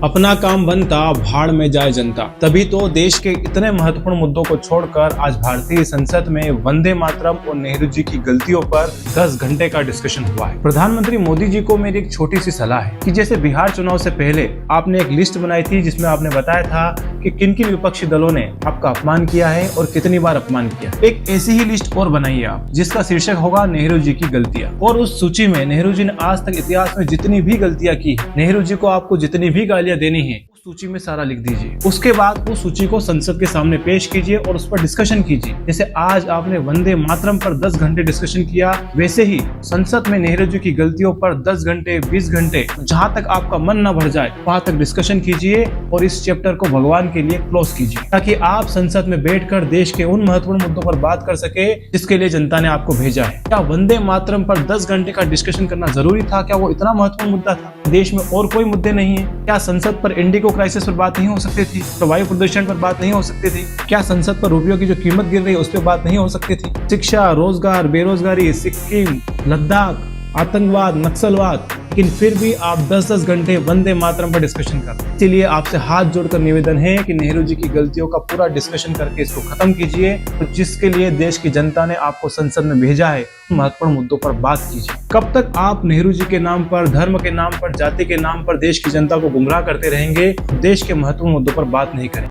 अपना काम बनता भाड़ में जाए जनता। तभी तो देश के इतने महत्वपूर्ण मुद्दों को छोड़कर आज भारतीय संसद में वंदे मातरम और नेहरू जी की गलतियों पर 10 घंटे का डिस्कशन हुआ है। प्रधानमंत्री मोदी जी को मेरी एक छोटी सी सलाह है कि जैसे बिहार चुनाव से पहले आपने एक लिस्ट बनाई थी जिसमें आपने बताया था कि किन किन विपक्षी दलों ने आपका अपमान किया है और कितनी बार अपमान किया। एक ऐसी ही लिस्ट और बनाइए आप जिसका शीर्षक होगा नेहरू जी की गलतियां, और उस सूची में नेहरू जी ने आज तक इतिहास में जितनी भी गलतियां की है, नेहरू जी को आपको जितनी भी गालियां देनी है, उस सूची में सारा लिख दीजिए। उसके बाद उस सूची को संसद के सामने पेश कीजिए और उस पर डिस्कशन कीजिए। जैसे आज आपने वंदे मातरम पर 10 घंटे डिस्कशन किया, वैसे ही संसद में नेहरू जी की गलतियों पर 10 घंटे 20 घंटे जहां तक आपका मन न भर जाए वहां तक डिस्कशन कीजिए और इस चैप्टर को भगवान के लिए क्लोज कीजिए, ताकि आप संसद में बैठकर देश के उन महत्वपूर्ण मुद्दों पर बात कर सके जिसके लिए जनता ने आपको भेजा है। क्या वंदे मातरम पर 10 घंटे का डिस्कशन करना जरूरी था? क्या वो इतना महत्वपूर्ण मुद्दा था? देश में और कोई मुद्दे नहीं है? क्या संसद पर इंडिगो क्राइसिस पर बात नहीं हो सकती थी? तो वायु प्रदूषण पर बात नहीं हो सकती थी? क्या संसद पर रुपयों की जो कीमत गिर रही है उस पर बात नहीं हो सकती थी? शिक्षा, रोजगार, बेरोजगारी, सिक्किम, लद्दाख, आतंकवाद, नक्सलवाद, लेकिन फिर भी आप 10-10 घंटे वंदे मातरम पर डिस्कशन कर रहे हैं। इसलिए आपसे हाथ जोड़कर निवेदन है कि नेहरू जी की गलतियों का पूरा डिस्कशन करके इसको खत्म कीजिए, तो जिसके लिए देश की जनता ने आपको संसद में भेजा है महत्वपूर्ण मुद्दों पर बात कीजिए। कब तक आप नेहरू जी के नाम पर, धर्म के नाम पर, जाति के नाम पर देश की जनता को गुमराह करते रहेंगे? देश के महत्वपूर्ण मुद्दों पर बात नहीं करेंगे।